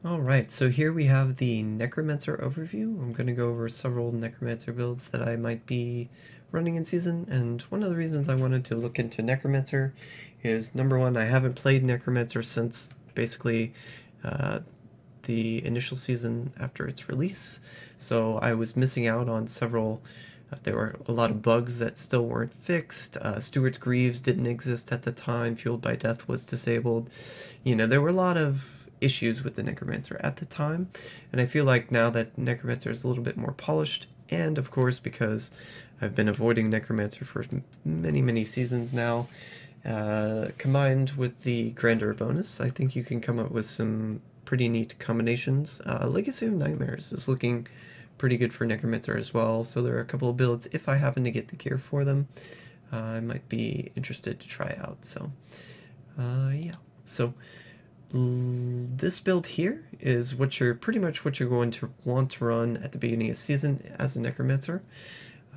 Alright, so here we have the Necromancer overview. I'm going to go over several Necromancer builds that I might be running in season, and one of the reasons I wanted to look into Necromancer is, number one, I haven't played Necromancer since basically the initial season after its release, so I was missing out on several. There were a lot of bugs that still weren't fixed. Stewart's Greaves didn't exist at the time. Fueled by Death was disabled. You know, there were a lot of issues with the Necromancer at the time, and I feel like now that Necromancer is a little bit more polished, and of course because I've been avoiding Necromancer for many seasons now, combined with the Grandeur bonus, I think you can come up with some pretty neat combinations. Legacy of Nightmares is looking pretty good for Necromancer as well, so there are a couple of builds, if I happen to get the gear for them, I might be interested to try out. So yeah, so this build here is pretty much what you're going to want to run at the beginning of the season as a Necromancer.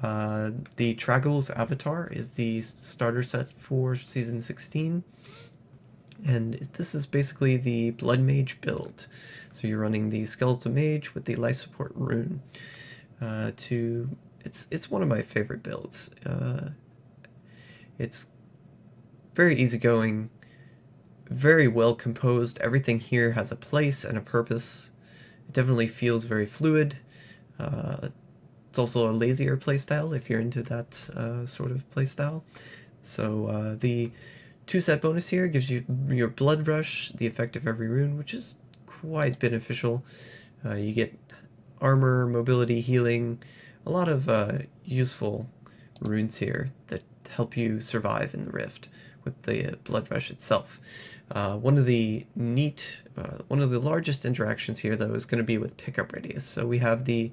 The Trag'oul's Avatar is the starter set for Season 16, and this is basically the Blood Mage build. So you're running the Skeletal Mage with the Life Support Rune. It's one of my favorite builds. It's very easygoing, very well composed. Everything here has a place and a purpose. It definitely feels very fluid. It's also a lazier playstyle if you're into that sort of playstyle. So the 2-set bonus here gives you your Blood Rush, the effect of every rune, which is quite beneficial. You get armor, mobility, healing, a lot of useful runes here that help you survive in the Rift with the Blood Rush itself. One of the largest interactions here, though, is going to be with pickup radius. So we have the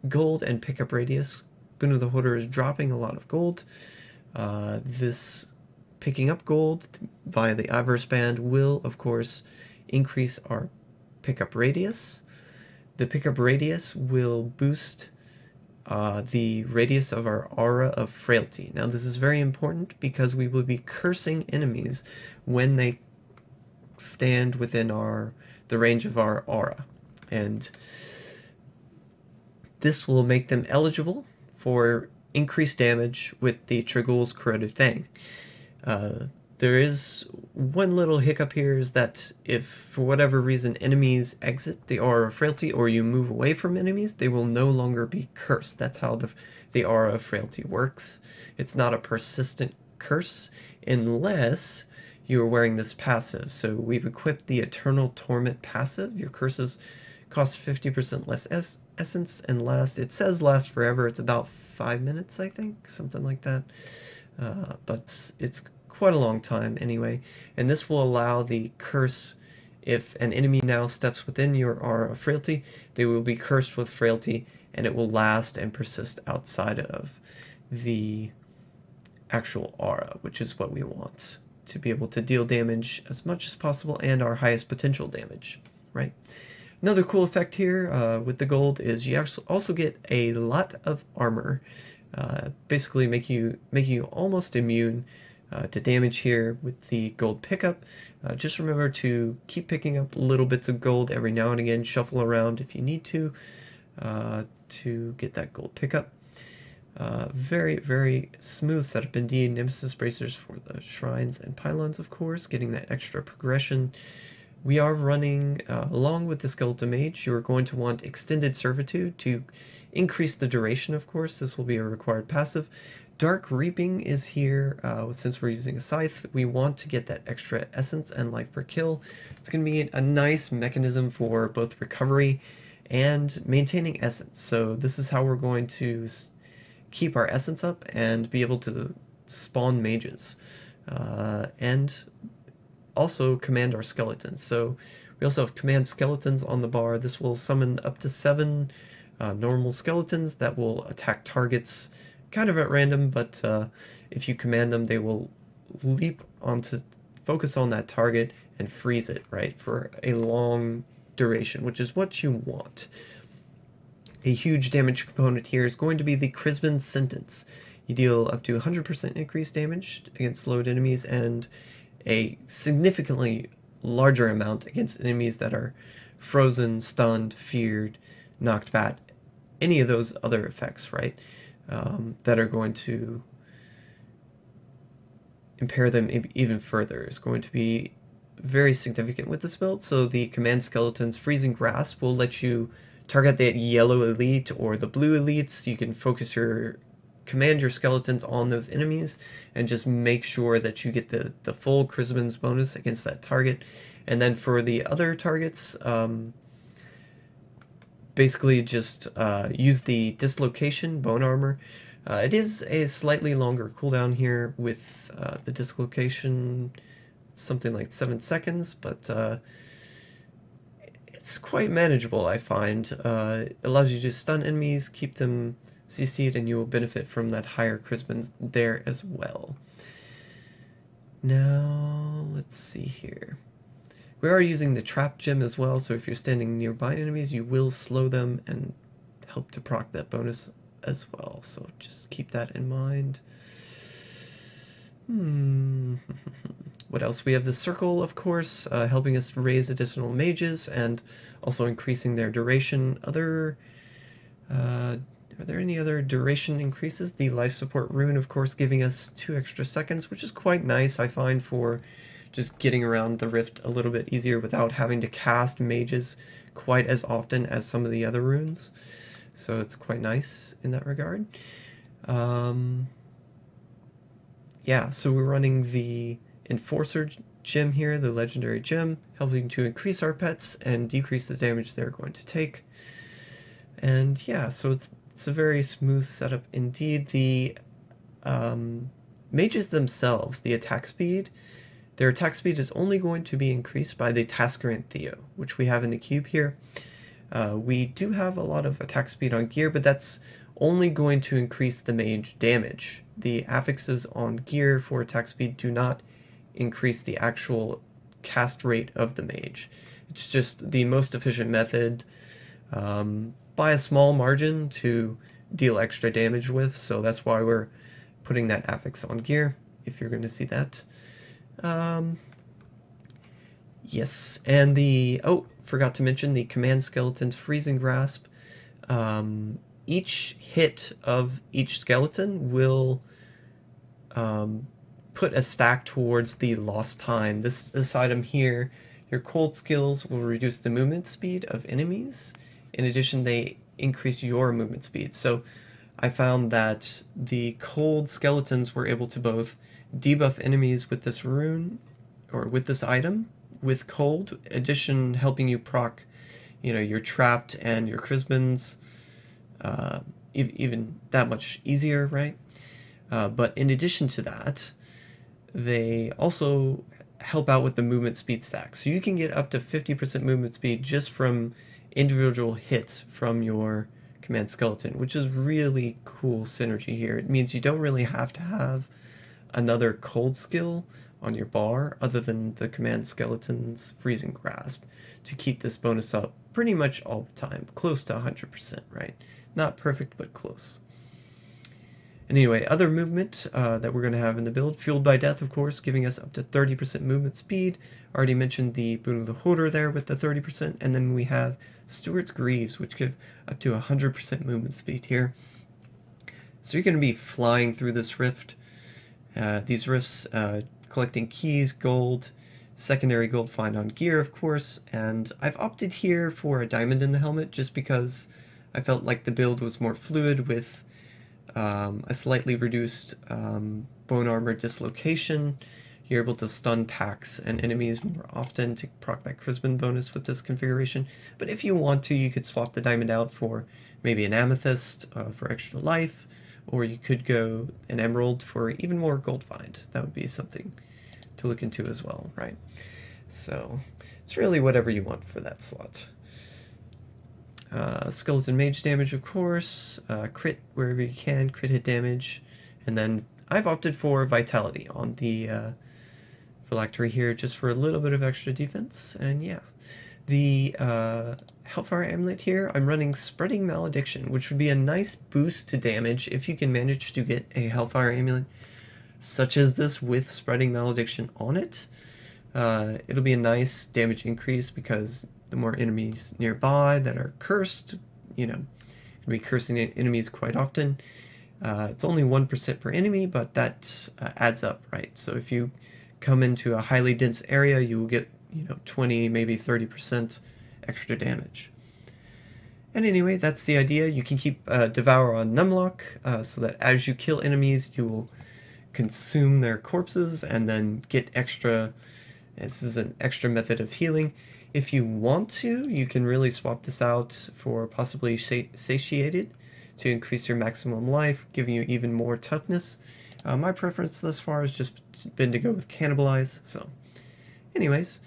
gold and pickup radius. Boon of the Hoarder is dropping a lot of gold. This picking up gold via the Avarice band will, of course, increase our pickup radius. The pickup radius will boost the radius of our Aura of Frailty. Now this is very important because we will be cursing enemies when they stand within the range of our aura, and this will make them eligible for increased damage with the Trag'oul's Corroded Fang. There is one little hiccup here, is that if for whatever reason enemies exit the Aura of Frailty or you move away from enemies, they will no longer be cursed. That's how the Aura of Frailty works. It's not a persistent curse unless you're wearing this passive. So we've equipped the Eternal Torment passive. Your curses cost 50% less essence and last. It says last forever. It's about 5 minutes, I think, something like that. But it's quite a long time anyway, and this will allow the curse. If an enemy now steps within your Aura of Frailty, they will be cursed with Frailty, and it will last and persist outside of the actual aura, which is what we want, to be able to deal damage as much as possible and our highest potential damage, right? Another cool effect here with the gold is you also get a lot of armor, basically make you almost immune to damage here with the gold pickup. Just remember to keep picking up little bits of gold every now and again, shuffle around if you need to get that gold pickup. Very smooth setup indeed. Nemesis bracers for the shrines and pylons, of course, getting that extra progression. We are running, along with the Skeletal Mage, you're going to want Extended Servitude to increase the duration, of course. This will be a required passive. Dark Reaping is here. Since we're using a Scythe, we want to get that extra essence and life per kill. It's going to be a nice mechanism for both recovery and maintaining essence. So this is how we're going to keep our essence up and be able to spawn mages. And also command our skeletons. So we also have command skeletons on the bar. This will summon up to 7 normal skeletons that will attack targets kind of at random, but if you command them, they will leap onto, focus on that target and freeze it, right, for a long duration, which is what you want. A huge damage component here is going to be the Chrisman Sentence. You deal up to 100% increased damage against slowed enemies and a significantly larger amount against enemies that are frozen, stunned, feared, knocked back, any of those other effects, right? That are going to impair them even further is going to be very significant with this build. So the Command Skeleton's Freezing Grasp will let you target that yellow elite or the blue elites. You can focus command your skeletons on those enemies and just make sure that you get the full Crisman's bonus against that target. And then for the other targets, basically just use the Dislocation Bone Armor. It is a slightly longer cooldown here with the Dislocation, something like 7 seconds, but it's quite manageable, I find. It allows you to stun enemies, keep them CC'd, and you will benefit from that higher Crisman's there as well. Now, let's see here. We are using the Trap Gem as well, so if you're standing nearby enemies, you will slow them and help to proc that bonus as well. So just keep that in mind. What else? We have the Circle, of course, helping us raise additional mages and also increasing their duration. Are there any other duration increases? The Life Support Rune, of course, giving us 2 extra seconds, which is quite nice, I find, for just getting around the rift a little bit easier without having to cast mages quite as often as some of the other runes. So it's quite nice in that regard. Yeah, so we're running the Enforcer gem here, the legendary gem, helping to increase our pets and decrease the damage they're going to take. And yeah, so it's a very smooth setup indeed. The mages themselves, the attack speed, their attack speed is only going to be increased by the Tasker and Theo, which we have in the cube here. We do have a lot of attack speed on gear, but that's only going to increase the mage damage. The affixes on gear for attack speed do not increase the actual cast rate of the mage. It's just the most efficient method by a small margin to deal extra damage with, so that's why we're putting that affix on gear, if you're going to see that. Yes, and forgot to mention the Command Skeleton's Freezing Grasp. Each hit of each skeleton will put a stack towards the lost time. This item here, your cold skills will reduce the movement speed of enemies. In addition, they increase your movement speed. So I found that the cold skeletons were able to both debuff enemies with this rune, or with this item, with cold, addition helping you proc, your trapped and your Crisman's even that much easier, right? But in addition to that, they also help out with the movement speed stack. So you can get up to 50% movement speed just from individual hits from your Command Skeleton, which is really cool synergy here. It means you don't really have to have another cold skill on your bar other than the Command Skeleton's Freezing Grasp to keep this bonus up pretty much all the time, close to 100%, right? Not perfect, but close. Anyway, other movement that we're going to have in the build, Fueled by Death, of course, giving us up to 30% movement speed. Already mentioned the Boon of the Hoarder there with the 30%, and then we have Steward's Greaves, which give up to 100% movement speed here. So you're going to be flying through this rift. These rifts, collecting keys, gold, secondary gold find on gear, of course, and I've opted here for a diamond in the helmet just because I felt like the build was more fluid with a slightly reduced bone armor dislocation. You're able to stun packs and enemies more often to proc that Crisman bonus with this configuration. But if you want to, you could swap the diamond out for maybe an amethyst for extra life, or you could go an emerald for even more gold find. That would be something to look into as well, right? So it's really whatever you want for that slot. Skeleton mage damage, of course, crit wherever you can, crit hit damage, and then I've opted for vitality on the phylactery here just for a little bit of extra defense. And yeah, the Hellfire Amulet here, I'm running Spreading Malediction, which would be a nice boost to damage if you can manage to get a Hellfire Amulet such as this with Spreading Malediction on it. It'll be a nice damage increase because the more enemies nearby that are cursed, you know, you'll be cursing enemies quite often. It's only 1% per enemy, but that adds up, right? So if you come into a highly dense area, you will get, 20, maybe 30% extra damage. And anyway, that's the idea. You can keep Devour on Numlock, so that as you kill enemies, you will consume their corpses and then get extra. This is an extra method of healing. If you want to, you can really swap this out for possibly Satiated to increase your maximum life, giving you even more toughness. My preference thus far has just been to go with Cannibalize. So anyways,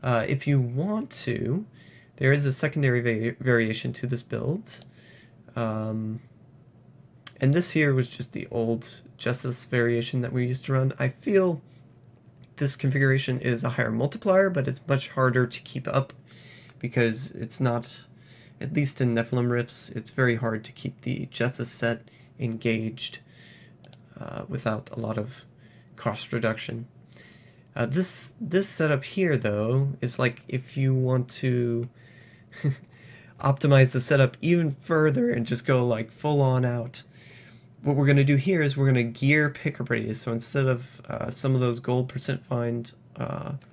if you want to, there is a secondary variation to this build. And this here was just the old Justice variation that we used to run. I feel this configuration is a higher multiplier, but it's much harder to keep up because it's not, at least in Nephilim Rifts, it's very hard to keep the Justice set engaged without a lot of cost reduction. This setup here, though, is like if you want to optimize the setup even further and just go like full on out. What we're going to do here is we're going to gear pickup radius. So instead of some of those gold percent find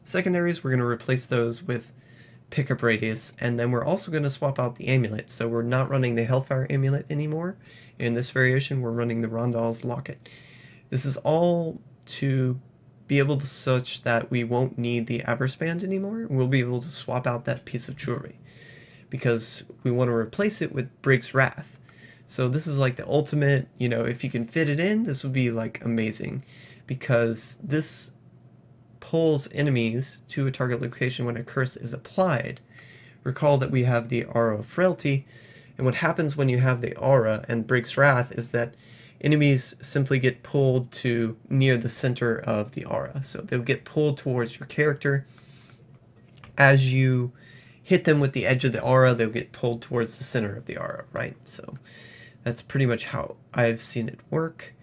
secondaries, we're going to replace those with pickup radius. And then we're also going to swap out the amulet. So we're not running the Hellfire amulet anymore. In this variation, we're running the Rondal's locket. This is all to be able to such that we won't need the Avarice band anymore. We'll be able to swap out that piece of jewelry because we want to replace it with Brigg's Wrath. So this is like the ultimate, if you can fit it in, this would be like amazing because this pulls enemies to a target location when a curse is applied. Recall that we have the Aura of Frailty, and what happens when you have the Aura and Brigg's Wrath is that enemies simply get pulled to near the center of the aura. So they'll get pulled towards your character. As you hit them with the edge of the aura, they'll get pulled towards the center of the aura, right? So that's pretty much how I've seen it work.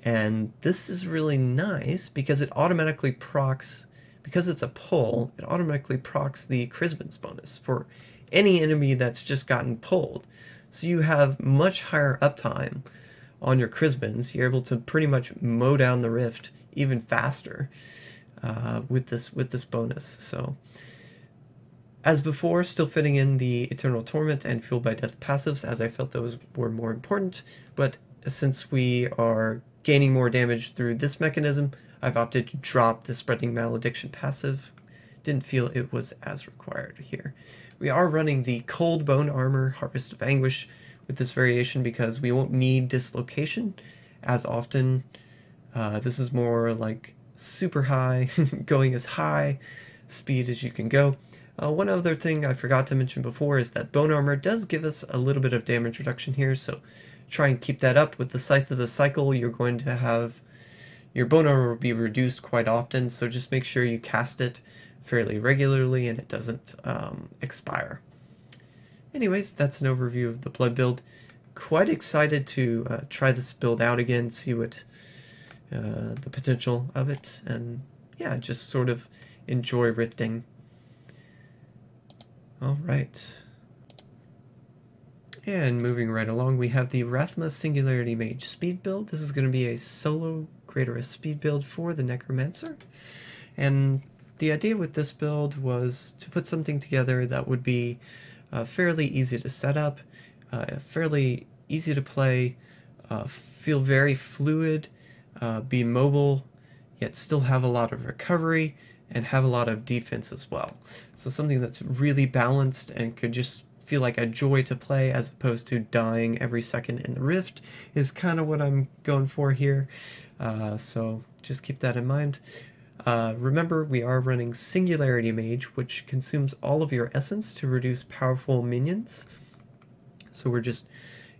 And this is really nice because it automatically procs, because it's a pull, it automatically procs the Charisma's bonus for any enemy that's just gotten pulled. So you have much higher uptime on your Charismans. You're able to pretty much mow down the rift even faster with this bonus. So as before, still fitting in the Eternal Torment and Fueled by Death passives, as I felt those were more important, but since we are gaining more damage through this mechanism, I've opted to drop the Spreading Malediction passive. Didn't feel it was as required here. We are running the Cold Bone Armor, Harvest of Anguish, with this variation because we won't need Dislocation as often. This is more like super high, going as high speed as you can go. One other thing I forgot to mention before is that Bone Armor does give us a little bit of damage reduction here, so try and keep that up. With the Scythe of the Cycle, you're going to have your Bone Armor will be reduced quite often, so just make sure you cast it fairly regularly and it doesn't expire. Anyways, that's an overview of the Blood build. Quite excited to try this build out again, see what the potential of it, and yeah, just sort of enjoy rifting. Alright. And moving right along, we have the Rathma Singularity Mage speed build. This is going to be a solo Grandeur speed build for the Necromancer. And the idea with this build was to put something together that would be fairly easy to set up, fairly easy to play, feel very fluid, be mobile, yet still have a lot of recovery, and have a lot of defense as well. So something that's really balanced and could just feel like a joy to play as opposed to dying every second in the rift is kind of what I'm going for here. So just keep that in mind. Remember, we are running Singularity Mage, which consumes all of your essence to reduce powerful minions. So we're just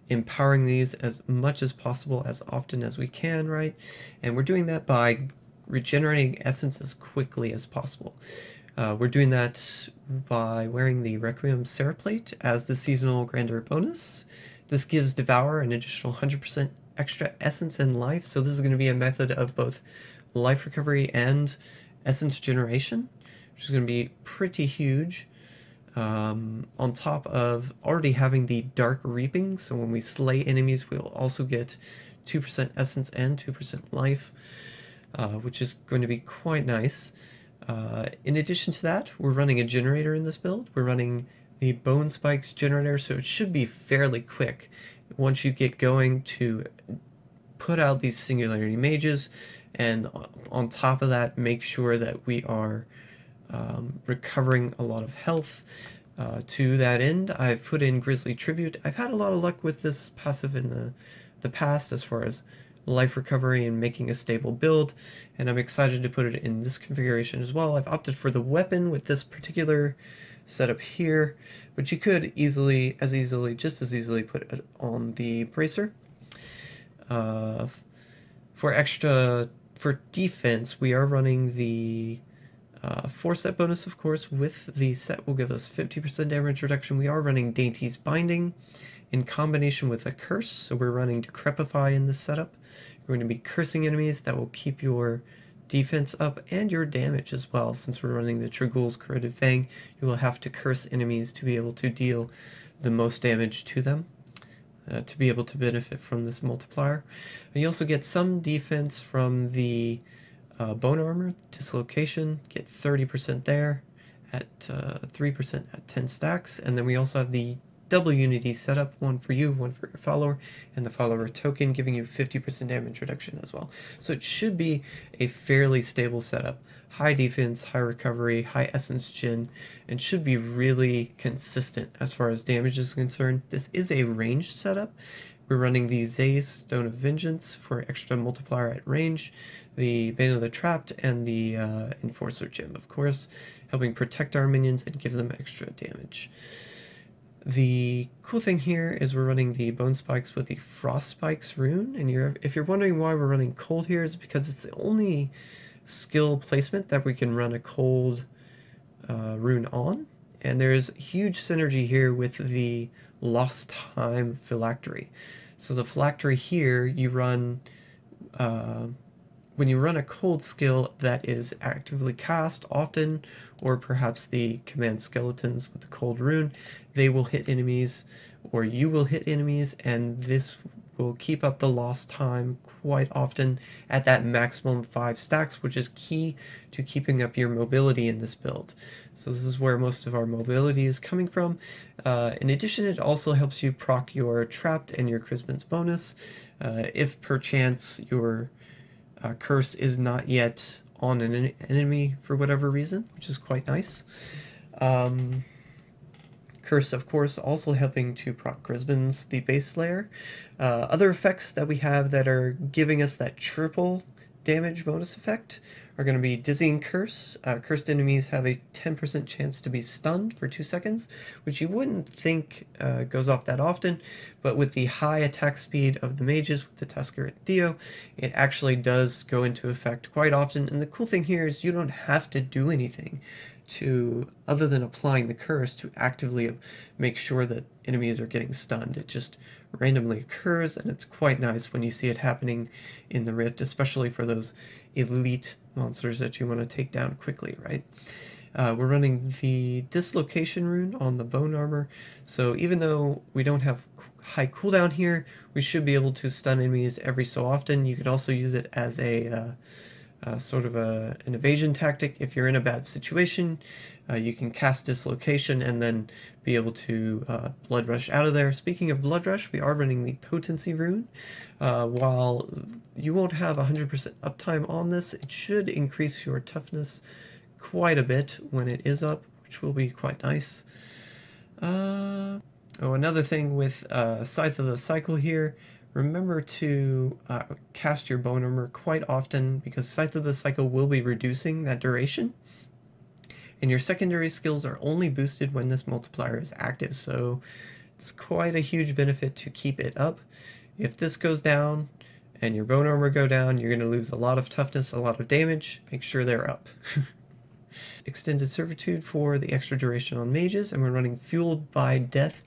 empowering these as much as possible, as often as we can, right? And we're doing that by regenerating essence as quickly as possible. We're doing that by wearing the Requiem Seraplate as the seasonal Grandeur bonus. This gives Devour an additional 100% extra essence and life, so this is going to be a method of both life recovery and essence generation. which is going to be pretty huge. On top of already having the Dark Reaping, so when we slay enemies, we'll also get 2% essence and 2% life, which is going to be quite nice. In addition to that, we're running a generator in this build. We're running the Bone Spikes generator, so it should be fairly quick once you get going to put out these Singularity Mages, and on top of that, make sure that we are recovering a lot of health. To that end, I've put in Grisly Tribute. I've had a lot of luck with this passive in the past as far as life recovery and making a stable build, and I'm excited to put it in this configuration as well. I've opted for the weapon with this particular setup here, but you could just as easily put it on the bracer. For defense, we are running the 4-set bonus, of course. With the set will give us 50% damage reduction. We are running Dainty's Binding in combination with a curse, so we're running Decrepify in this setup. You're going to be cursing enemies. That will keep your defense up and your damage as well. Since we're running the Trag'oul's Corroded Fang, you will have to curse enemies to be able to deal the most damage to them, to be able to benefit from this multiplier. And you also get some defense from the Bone Armor, Dislocation, get 30% there at 3% at 10 stacks. And then we also have the double unity setup, one for you, one for your follower, and the follower token giving you 50% damage reduction as well. So it should be a fairly stable setup. High defense, high recovery, high essence gen, and should be really consistent as far as damage is concerned. This is a ranged setup. We're running the Zay's Stone of Vengeance for extra multiplier at range, the Bane of the Trapped, and the Enforcer Gem, of course, helping protect our minions and give them extra damage. The cool thing here is we're running the Bone Spikes with the Frost Spikes rune, and if you're wondering why we're running cold here, is because it's the only skill placement that we can run a cold rune on, and there's huge synergy here with the Lost Time Phylactery. So the Phylactery here, you run when you run a cold skill that is actively cast often, or perhaps the command skeletons with the cold rune, they will hit enemies, or you will hit enemies, and this will keep up the lost time quite often at that maximum 5 stacks, which is key to keeping up your mobility in this build. So this is where most of our mobility is coming from. In addition, it also helps you proc your Trapped and your Christmas bonus, if perchance your curse is not yet on an enemy for whatever reason, which is quite nice. Curse, of course, also helping to proc Grisbin's the base slayer. Other effects that we have that are giving us that triple damage bonus effect are going to be Dizzying Curse. Cursed enemies have a 10% chance to be stunned for 2 seconds, which you wouldn't think goes off that often, but with the high attack speed of the mages with the Tusker and Theo, it actually does go into effect quite often. And the cool thing here is you don't have to do anything other than applying the curse to actively make sure that enemies are getting stunned. It just randomly occurs, and it's quite nice when you see it happening in the Rift, especially for those elite monsters that you want to take down quickly, right? We're running the Dislocation rune on the Bone Armor, so even though we don't have high cooldown here, we should be able to stun enemies every so often. You could also use it as a sort of an evasion tactic. If you're in a bad situation, you can cast Dislocation and then be able to Blood Rush out of there. Speaking of Blood Rush, we are running the Potency rune. While you won't have 100% uptime on this, it should increase your toughness quite a bit when it is up, which will be quite nice. Another thing with Scythe of the Cycle here, remember to cast your Bone Armor quite often, because Scythe of the Cycle will be reducing that duration. And your secondary skills are only boosted when this multiplier is active, so it's quite a huge benefit to keep it up. If this goes down and your Bone Armor go down, you're going to lose a lot of toughness, a lot of damage. Make sure they're up. Extended Servitude for the extra duration on mages, and we're running Fueled by Death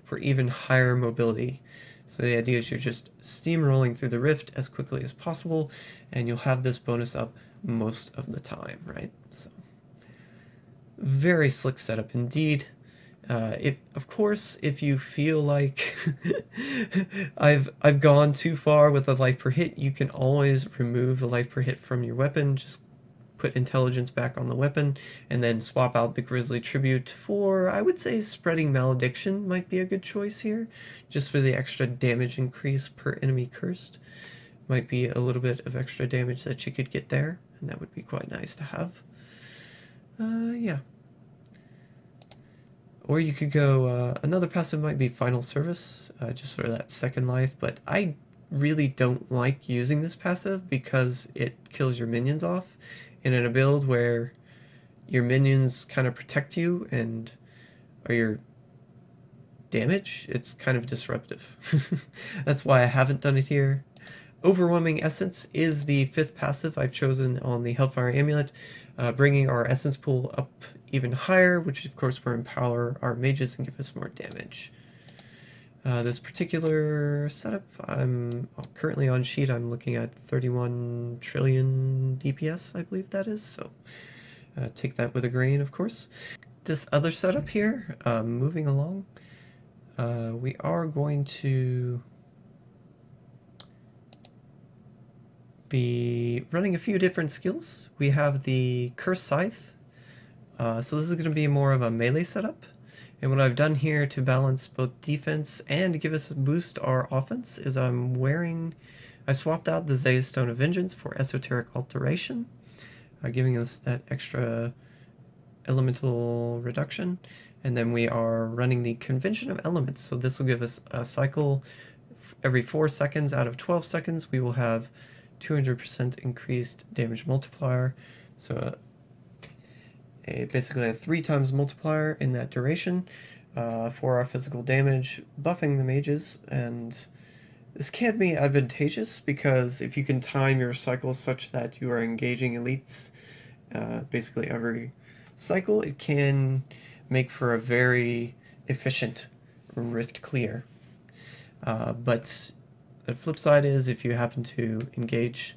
for even higher mobility. So the idea is you're just steamrolling through the Rift as quickly as possible, and you'll have this bonus up most of the time, right? So Very slick setup indeed. Of course, if you feel like I've gone too far with the life per hit, you can always remove the life per hit from your weapon. Just put intelligence back on the weapon, and then swap out the Grisly Tribute for, I would say, Spreading Malediction might be a good choice here, just for the extra damage increase per enemy cursed. Might be a little bit of extra damage that you could get there, and that would be quite nice to have. Yeah. Or you could go, another passive might be Final Service, just for that second life, but I really don't like using this passive because it kills your minions off. And in a build where your minions kind of protect you and are your damage, it's kind of disruptive. That's why I haven't done it here. Overwhelming Essence is the 5th passive I've chosen on the Hellfire Amulet, bringing our essence pool up even higher, which of course will empower our mages and give us more damage. This particular setup, I'm currently on sheet, I'm looking at 31 trillion DPS, I believe that is, so take that with a grain, of course. This other setup here, moving along, we are going to be running a few different skills. We have the Curse Scythe, so this is going to be more of a melee setup. And what I've done here to balance both defense and give us a boost our offense is I swapped out the Zay's Stone of Vengeance for Esoteric Alteration, giving us that extra elemental reduction. And then we are running the Convention of Elements, so this will give us a cycle every 4 seconds. Out of 12 seconds we will have 200% increased damage multiplier, so basically a 3 times multiplier in that duration for our physical damage, buffing the mages. And this can be advantageous because if you can time your cycles such that you are engaging elites basically every cycle, it can make for a very efficient rift clear. But the flip side is if you happen to engage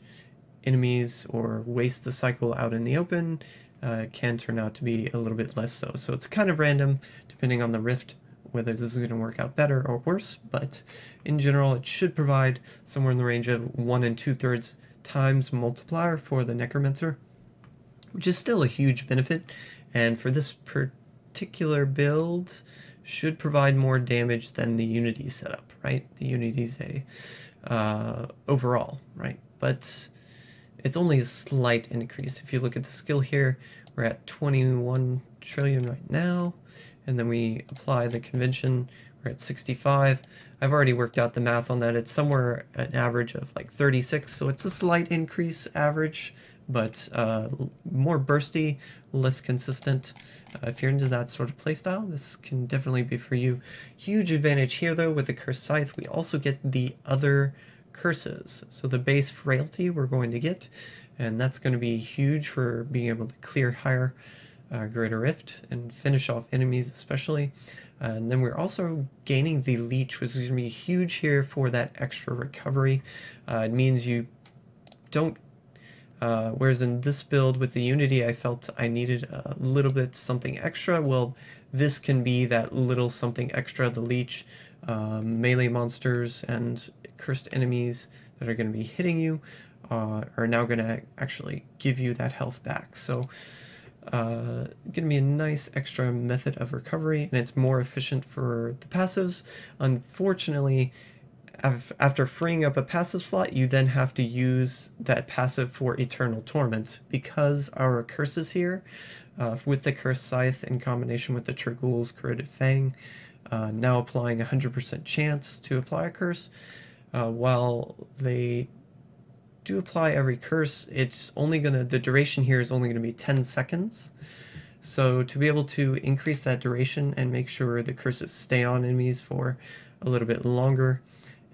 enemies or waste the cycle out in the open, it can turn out to be a little bit less so. So it's kind of random depending on the rift whether this is going to work out better or worse, but in general it should provide somewhere in the range of 1 2/3 times multiplier for the Necromancer, which is still a huge benefit, and for this particular build should provide more damage than the Unity setup, right? The Unity's a overall, right? But it's only a slight increase. If you look at the skill here, we're at 21 trillion right now, and then we apply the convention, we're at 65. I've already worked out the math on that. It's somewhere an average of like 36, so it's a slight increase average, but more bursty, less consistent. If you're into that sort of playstyle, this can definitely be for you. Huge advantage here though with the Cursed Scythe, we also get the other curses. So the base frailty we're going to get, and that's going to be huge for being able to clear higher Greater Rift and finish off enemies especially. And then we're also gaining the Leech, which is going to be huge here for that extra recovery. It means you don't whereas in this build with the Unity, I felt I needed a little bit something extra. Well, this can be that little something extra. The Leech, melee monsters, and cursed enemies that are going to be hitting you are now going to actually give you that health back. So, going to be a nice extra method of recovery, and it's more efficient for the passives. Unfortunately, after freeing up a passive slot, you then have to use that passive for Eternal Torment, because our curses here, with the Cursed Scythe in combination with the Trag'oul's Corroded Fang, now applying 100% chance to apply a curse. While they do apply every curse, it's only the duration here is only gonna be 10 seconds. So to be able to increase that duration and make sure the curses stay on enemies for a little bit longer,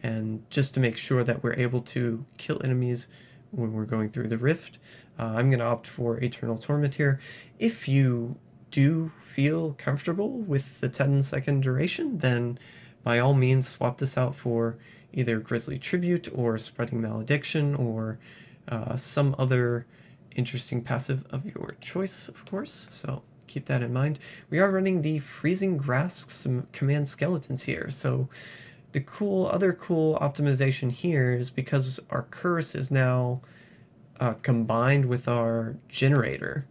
and just to make sure that we're able to kill enemies when we're going through the rift, I'm going to opt for Eternal Torment here. If you do feel comfortable with the 10-second duration, then by all means swap this out for either Grisly Tribute or Spreading Malediction or some other interesting passive of your choice, of course. So keep that in mind. We are running the Freezing Grasp command skeletons here, so the other cool optimization here is because our curse is now combined with our generator,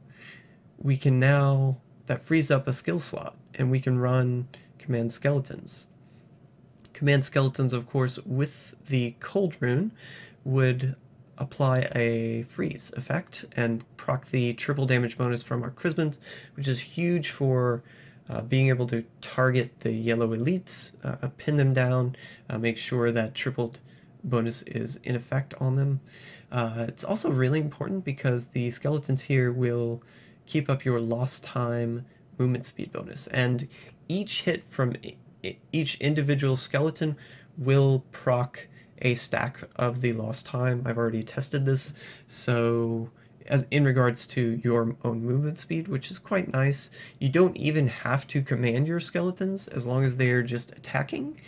we can now, that frees up a skill slot, and we can run command skeletons. Command skeletons, of course, with the cold rune would apply a freeze effect and proc the triple damage bonus from our Chrismant, which is huge for being able to target the yellow elites, pin them down, make sure that tripled bonus is in effect on them. It's also really important because the skeletons here will keep up your lost time movement speed bonus, and each hit from each individual skeleton will proc a stack of the lost time. I've already tested this, so as in regards to your own movement speed, which is quite nice. You don't even have to command your skeletons as long as they are just attacking.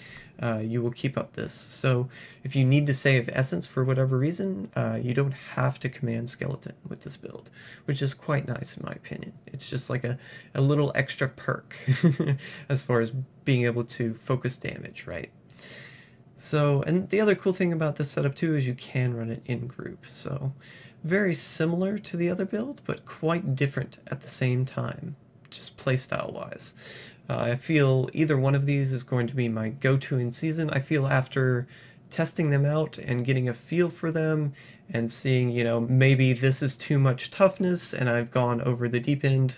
You will keep up this. So if you need to save essence for whatever reason, you don't have to command skeleton with this build, which is quite nice in my opinion. It's just like a little extra perk as far as being able to focus damage, right? So, and the other cool thing about this setup too is you can run it in group. So very similar to the other build, but quite different at the same time, just playstyle wise. I feel either one of these is going to be my go-to in season. I feel after testing them out and getting a feel for them and seeing, you know, maybe this is too much toughness and I've gone over the deep end.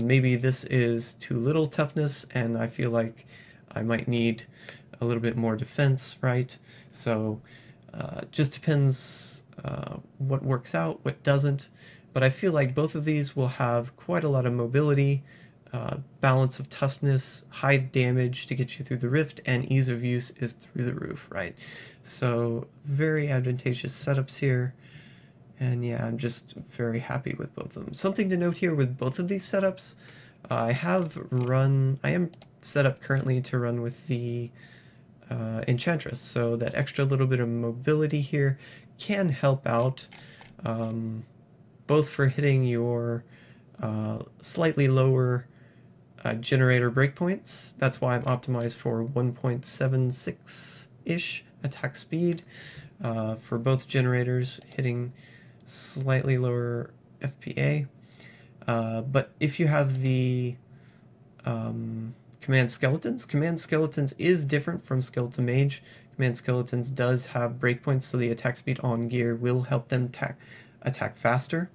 Maybe this is too little toughness and I feel like I might need a little bit more defense, right? So just depends what works out, what doesn't. But I feel like both of these will have quite a lot of mobility, balance of toughness, high damage to get you through the rift, and ease of use is through the roof, right? So very advantageous setups here. And yeah, I'm just very happy with both of them. Something to note here with both of these setups, I am set up currently to run with the Enchantress, so that extra little bit of mobility here can help out, both for hitting your slightly lower generator breakpoints. That's why I'm optimized for 1.76-ish attack speed for both generators, hitting slightly lower FPA. But if you have the Command Skeletons is different from Skeleton Mage. Command Skeletons does have breakpoints, so the attack speed on gear will help them attack faster.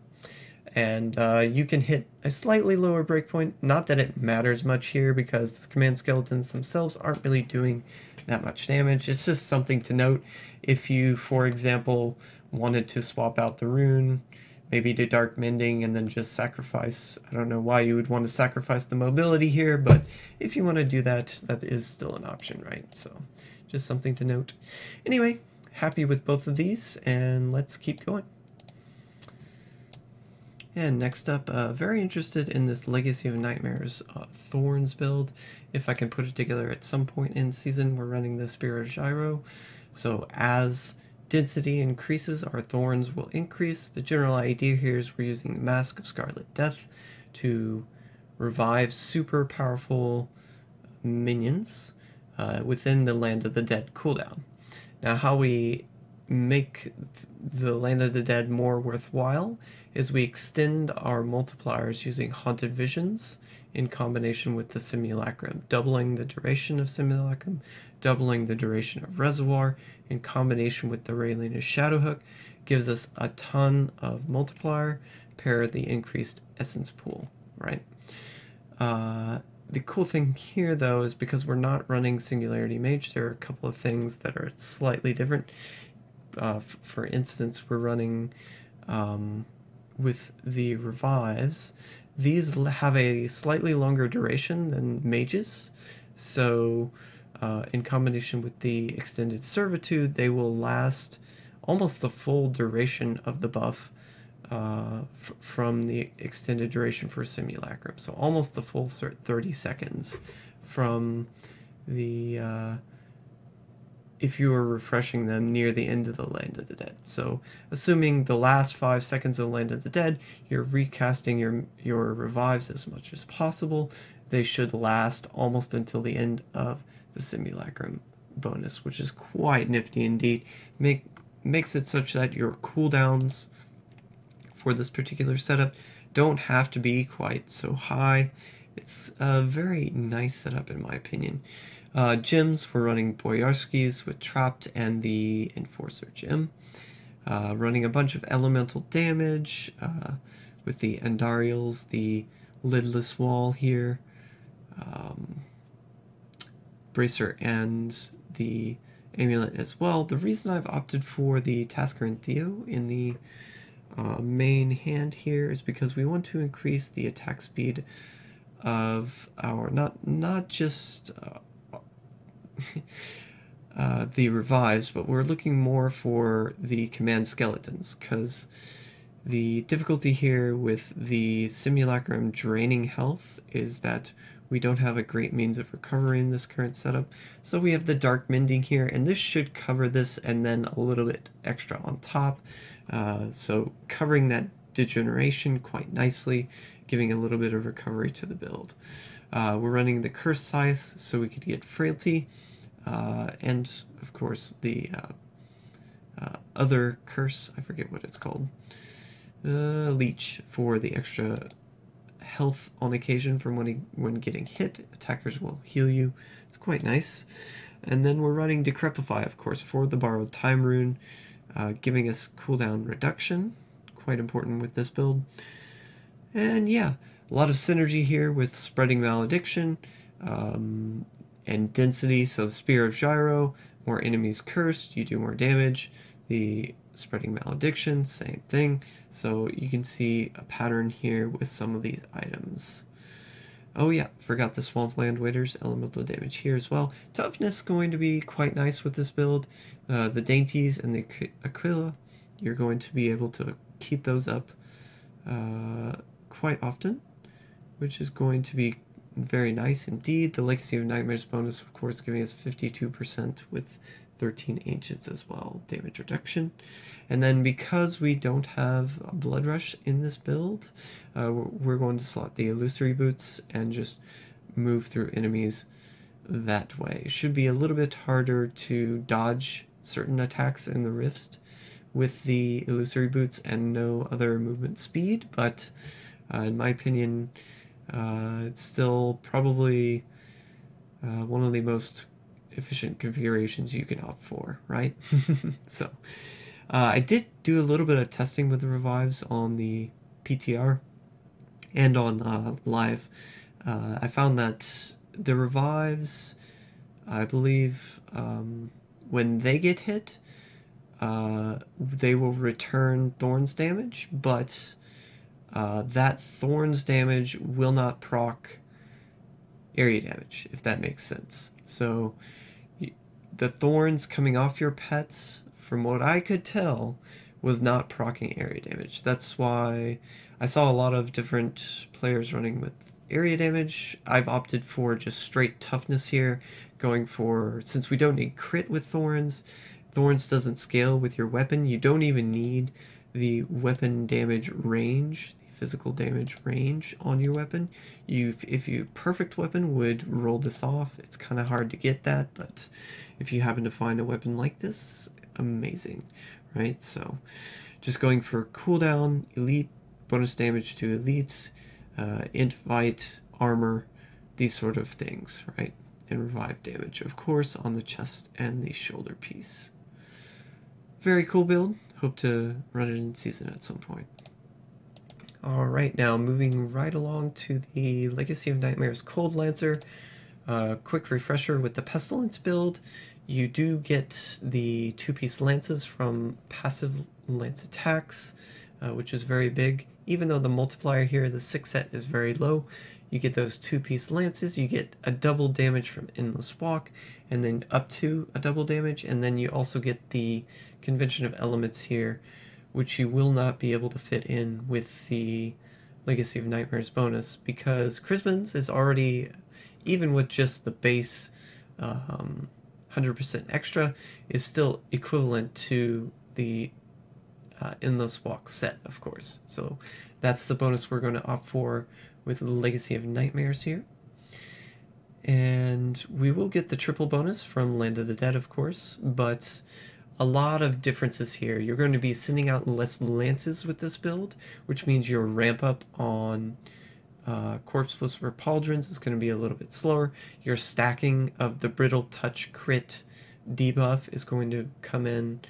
And you can hit a slightly lower breakpoint. Not that it matters much here because the Command Skeletons themselves aren't really doing that much damage. It's just something to note if you, for example, wanted to swap out the rune, maybe to Dark Mending and then just sacrifice. I don't know why you would want to sacrifice the mobility here, but if you want to do that, that is still an option, right? So just something to note. Anyway, happy with both of these, and let's keep going. And next up, very interested in this Legacy of Nightmares Thorns build. If I can put it together at some point in season, we're running the Spirit of Gyro. So as density increases, our thorns will increase. The general idea here is we're using the Mask of Scarlet Death to revive super powerful minions within the Land of the Dead cooldown. Now, how we make the Land of the Dead more worthwhile is we extend our multipliers using Haunted Visions in combination with the Simulacrum, doubling the duration of Simulacrum, doubling the duration of Reservoir, in combination with the Raylina's Shadowhook, gives us a ton of multiplier, pair the increased essence pool, right? The cool thing here, though, is because we're not running Singularity Mage, there are a couple of things that are slightly different. For instance, we're running with the Revives. These have a slightly longer duration than Mages, so in combination with the Extended Servitude, they will last almost the full duration of the buff from the extended duration for Simulacrum. So almost the full 30 seconds from the if you are refreshing them near the end of the Land of the Dead. So assuming the last 5 seconds of the Land of the Dead, you're recasting your revives as much as possible. They should last almost until the end of the Simulacrum bonus, which is quite nifty indeed. Makes it such that your cooldowns for this particular setup don't have to be quite so high. It's a very nice setup in my opinion. Gems for running Boyarskis with Trapped and the Enforcer gem. Running a bunch of elemental damage with the Andariels, the Lidless Wall here, Bracer and the Amulet as well. The reason I've opted for the Tasker and Theo in the main hand here is because we want to increase the attack speed of our, not just the revives, but we're looking more for the command skeletons, because the difficulty here with the Simulacrum draining health is that we don't have a great means of recovery in this current setup. So we have the Dark Mending here, and this should cover this and then a little bit extra on top. So covering that degeneration quite nicely, giving a little bit of recovery to the build. We're running the Curse Scythe so we could get Frailty, and of course the other curse, I forget what it's called, Leech, for the extra health on occasion from when getting hit. Attackers will heal you. It's quite nice. And then we're running Decrepify, of course, for the Borrowed Time rune, giving us cooldown reduction, quite important with this build. And yeah, a lot of synergy here with Spreading Malediction and Density. So the Spear of Gyro, more enemies cursed, you do more damage. The Spreading Malediction, same thing. So you can see a pattern here with some of these items. Oh yeah, forgot the Swampland Waders, elemental damage here as well. Toughness going to be quite nice with this build. The Dainties and the Aquila, you're going to be able to keep those up quite often, which is going to be very nice indeed. The Legacy of Nightmares bonus, of course, giving us 52% with 13 Ancients as well, damage reduction. And then because we don't have a Blood Rush in this build, we're going to slot the Illusory Boots and just move through enemies that way. It should be a little bit harder to dodge certain attacks in the Rifts with the Illusory Boots and no other movement speed, but in my opinion, it's still probably one of the most efficient configurations you can opt for, right? So I did do a little bit of testing with the revives on the PTR and on live. I found that the revives, I believe, when they get hit, they will return Thorns damage, but that Thorns damage will not proc area damage, if that makes sense. So the Thorns coming off your pets, from what I could tell, was not proccing area damage. That's why I saw a lot of different players running with area damage. I've opted for just straight toughness here, going for, since we don't need crit with Thorns, Thorns doesn't scale with your weapon. You don't even need the weapon damage range, the physical damage range on your weapon. If your perfect weapon would roll this off. It's kind of hard to get that, but if you happen to find a weapon like this, amazing, right? So just going for cooldown, elite, bonus damage to elites, invite, armor, these sort of things, right? And revive damage, of course, on the chest and the shoulder piece. Very cool build. Hope to run it in season at some point. Alright, now moving right along to the Legacy of Nightmares Cold Lancer. Quick refresher with the Pestilence build. You do get the 2-piece lances from passive lance attacks, which is very big. Even though the multiplier here, the 6 set, is very low, you get those 2-piece lances, you get a double damage from Endless Walk, and then up to a double damage, and then you also get the Convention of Elements here, which you will not be able to fit in with the Legacy of Nightmares bonus, because Chrisman's is already, even with just the base 100% extra is still equivalent to the Endless Walk set, of course. So that's the bonus we're going to opt for with Legacy of Nightmares here. And we will get the triple bonus from Land of the Dead, of course, but a lot of differences here. You're going to be sending out less lances with this build, which means your ramp up on Corpse Whisperer Pauldrons is going to be a little bit slower. Your stacking of the Brittle Touch crit debuff is going to come in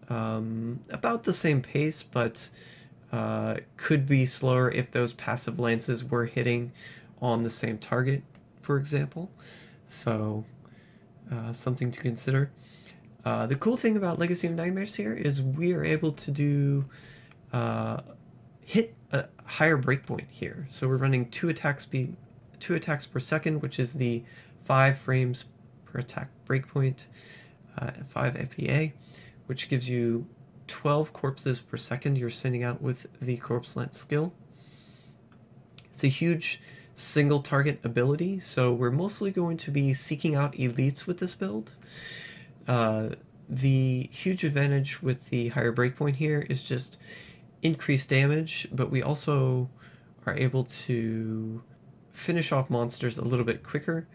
about the same pace, but could be slower if those passive lances were hitting on the same target, for example. So something to consider. The cool thing about Legacy of Nightmares here is we are able to do hit a higher breakpoint here. So we're running 2 attacks per second, which is the 5 frames per attack breakpoint, 5 FPA, which gives you 12 corpses per second you're sending out with the Corpse Lance skill. It's a huge single target ability, so we're mostly going to be seeking out elites with this build. The huge advantage with the higher breakpoint here is just increased damage, but we also are able to finish off monsters a little bit quicker.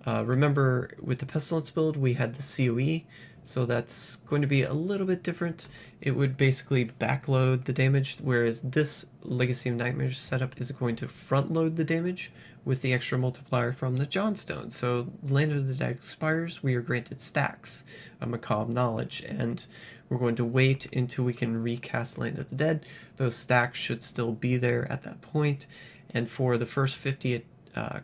Remember, with the Pestilence build, we had the COE, so that's going to be a little bit different. It would basically backload the damage, whereas this Legacy of Nightmares setup is going to front load the damage with the extra multiplier from the Johnstone. So Land of the Dead expires, we are granted stacks of Macabre Knowledge, and we're going to wait until we can recast Land of the Dead. Those stacks should still be there at that point, and for the first 50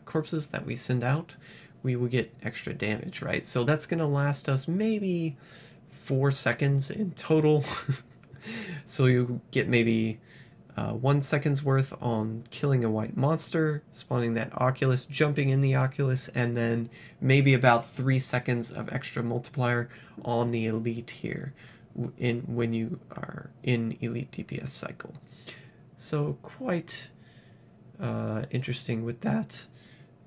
corpses that we send out, we will get extra damage, right? So that's going to last us maybe 4 seconds in total. So you get maybe 1 second's worth on killing a white monster, spawning that Oculus, jumping in the Oculus, and then maybe about 3 seconds of extra multiplier on the elite here when you are in elite DPS cycle. So quite interesting with that.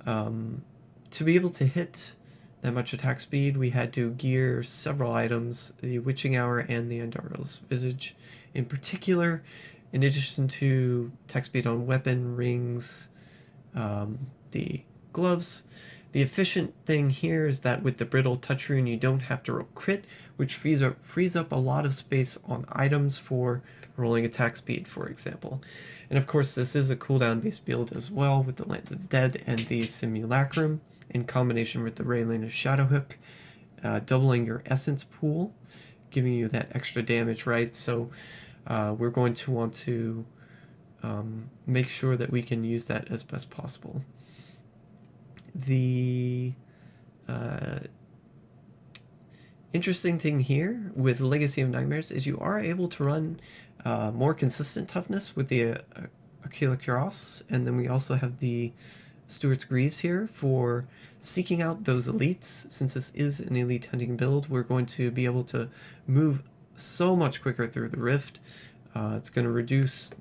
To be able to hit that much attack speed, we had to gear several items, the Witching Hour and the Andariel's Visage in particular, in addition to attack speed on weapon, rings, the gloves. The efficient thing here is that with the Brittle Touch rune, you don't have to roll crit, which frees up a lot of space on items for rolling attack speed, for example. And of course, this is a cooldown-based build as well, with the Land of the Dead and the Simulacrum, in combination with the Raylene of Shadowhook, doubling your essence pool, giving you that extra damage, right? So we're going to want to make sure that we can use that as best possible. The interesting thing here with Legacy of Nightmares is you are able to run more consistent toughness with the Aquila Cuirass, and then we also have the Stewart's Greaves here for seeking out those elites. Since this is an elite hunting build, we're going to be able to move so much quicker through the rift. It's going to reduce,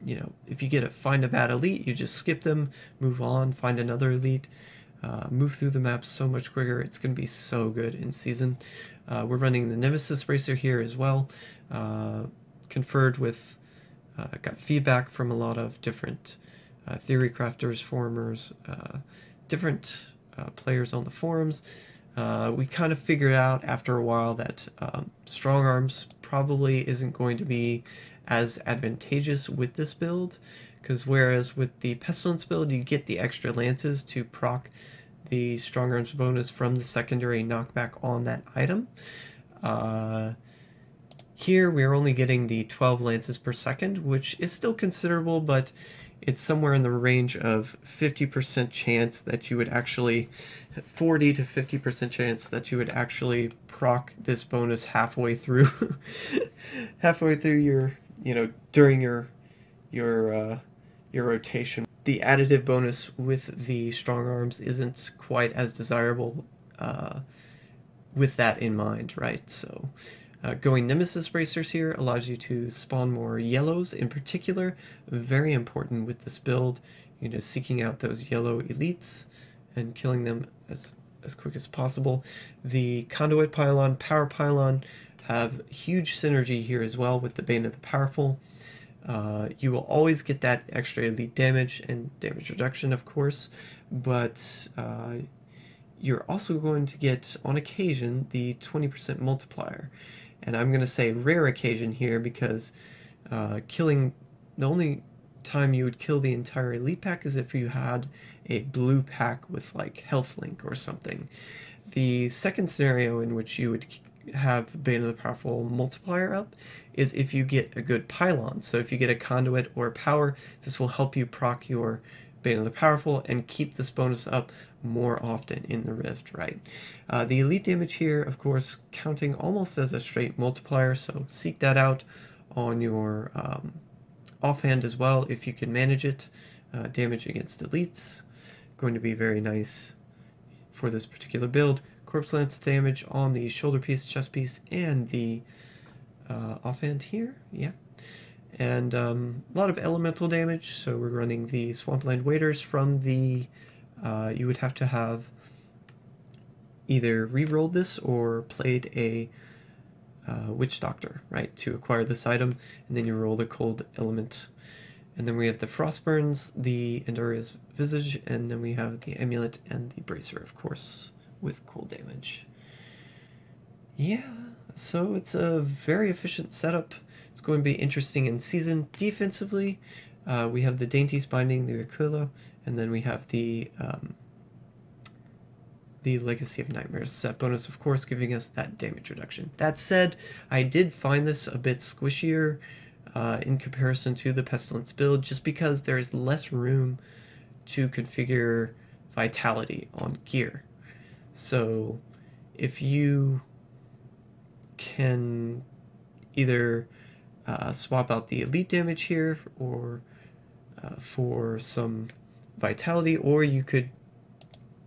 you know, if you find a bad elite, you just skip them, move on, find another elite, move through the map so much quicker. It's going to be so good in season. We're running the Nemesis Bracer here as well, conferred with, got feedback from a lot of different theory crafters, formers, different players on the forums. We kind of figured out after a while that strong arms probably isn't going to be as advantageous with this build, because whereas with the Pestilence build you get the extra lances to proc the strong arms bonus from the secondary knockback on that item, here we're only getting the 12 lances per second, which is still considerable, but it's somewhere in the range of 50% chance that you would actually, 40 to 50% chance that you would actually proc this bonus halfway through, halfway through your, during your rotation. The additive bonus with the strong arms isn't quite as desirable with that in mind, right? So going Nemesis Bracers here allows you to spawn more yellows in particular, very important with this build, seeking out those yellow elites and killing them as as quick as possible. The Conduit Pylon, Power Pylon have huge synergy here as well with the Bane of the Powerful. You will always get that extra elite damage and damage reduction, of course, but you're also going to get, on occasion, the 20% multiplier. And I'm going to say rare occasion here because killing, the only time you would kill the entire elite pack is if you had a blue pack with like health link or something. The second scenario in which you would have Bane of the Powerful multiplier up is if you get a good pylon. So if you get a conduit or a power, this will help you proc your Bane of the Powerful and keep this bonus up more often in the Rift, right? The elite damage here, of course, counting almost as a straight multiplier, so seek that out on your offhand as well if you can manage it. Damage against elites, going to be very nice for this particular build. Corpse Lance damage on the shoulder piece, chest piece, and the offhand here, yeah. And a lot of elemental damage, so we're running the Swampland Waders from the, you would have to have either re-rolled this or played a Witch Doctor, right, to acquire this item, and then you roll the cold element. And then we have the Frostburns, the Endoria's Visage, and then we have the Amulet and the Bracer, of course, with cold damage. Yeah, so it's a very efficient setup. It's going to be interesting in season. Defensively, we have the Dainties Binding, the Aquila, and then we have the Legacy of Nightmares set bonus, of course, giving us that damage reduction. That said, I did find this a bit squishier in comparison to the Pestilence build, just because there is less room to configure Vitality on gear. So if you can either swap out the elite damage here or for some Vitality, or you could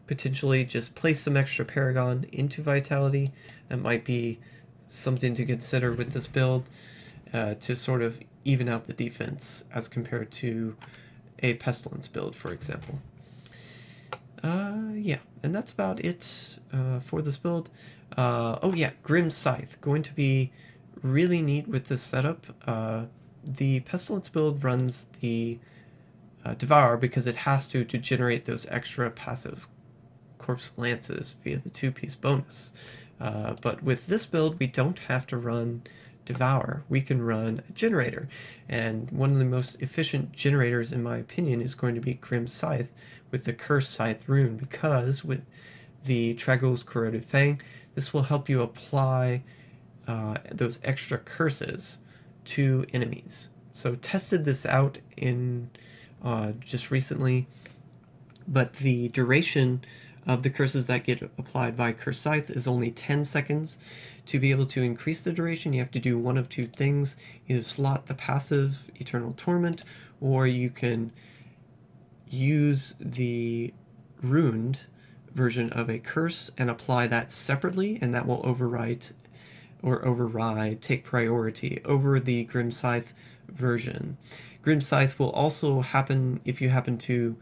potentially just place some extra Paragon into Vitality. That might be something to consider with this build to sort of even out the defense as compared to a Pestilence build, for example. Yeah, and that's about it for this build. Oh yeah, Grim Scythe, going to be really neat with this setup. The Pestilence build runs the Devour because it has to generate those extra passive Corpse Lances via the 2-piece bonus. But with this build, we don't have to run Devour. We can run a generator, and one of the most efficient generators, in my opinion, is going to be Grim Scythe with the Cursed Scythe rune, because with the Trag'oul's Corroded Fang, this will help you apply those extra curses to enemies. So tested this out in just recently, but the duration of the curses that get applied by Cursed Scythe is only 10 seconds. To be able to increase the duration, you have to do one of two things. Either slot the passive Eternal Torment, or you can use the runed version of a curse and apply that separately, and that will override, take priority over the Grim Scythe version. Grim Scythe will also happen if you happen to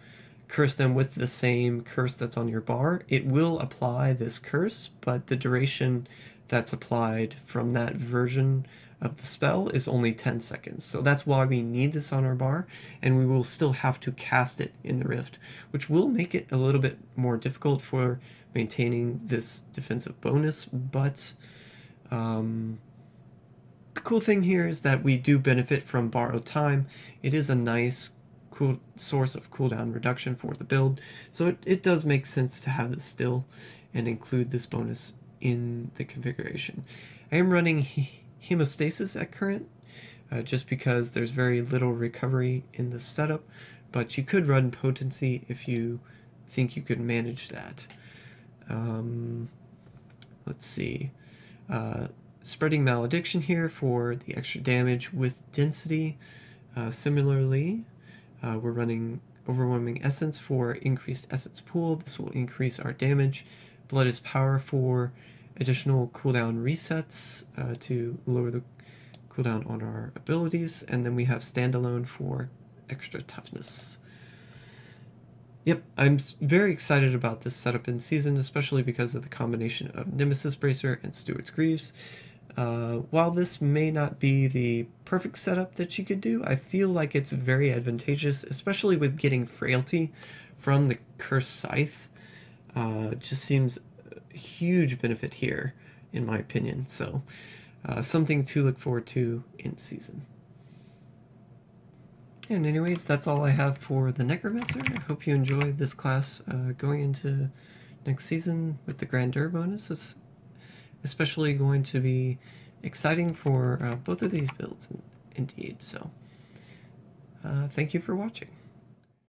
curse them with the same curse that's on your bar. It will apply this curse, but the duration that's applied from that version of the spell is only 10 seconds. So that's why we need this on our bar, and we will still have to cast it in the Rift, which will make it a little bit more difficult for maintaining this defensive bonus, but the cool thing here is that we do benefit from borrowed time. It is a nice cool source of cooldown reduction for the build, so it does make sense to have this still and include this bonus in the configuration. I am running Hemostasis at current, just because there's very little recovery in the setup, but you could run Potency if you think you could manage that. Let's see. Spreading Malediction here for the extra damage with Density. Similarly, we're running Overwhelming Essence for increased Essence Pool. This will increase our damage. Blood is Power for additional cooldown resets to lower the cooldown on our abilities. And then we have Standalone for extra toughness. Yep, I'm very excited about this setup in season, especially because of the combination of Nemesis Bracer and Stewart's Greaves. While this may not be the perfect setup that you could do, I feel like it's very advantageous, especially with getting Frailty from the Cursed Scythe. Just seems a huge benefit here, in my opinion. So, something to look forward to in season. And anyways, that's all I have for the Necromancer. I hope you enjoyed this class going into next season with the Grandeur bonus. It's especially going to be exciting for both of these builds, indeed. So, thank you for watching.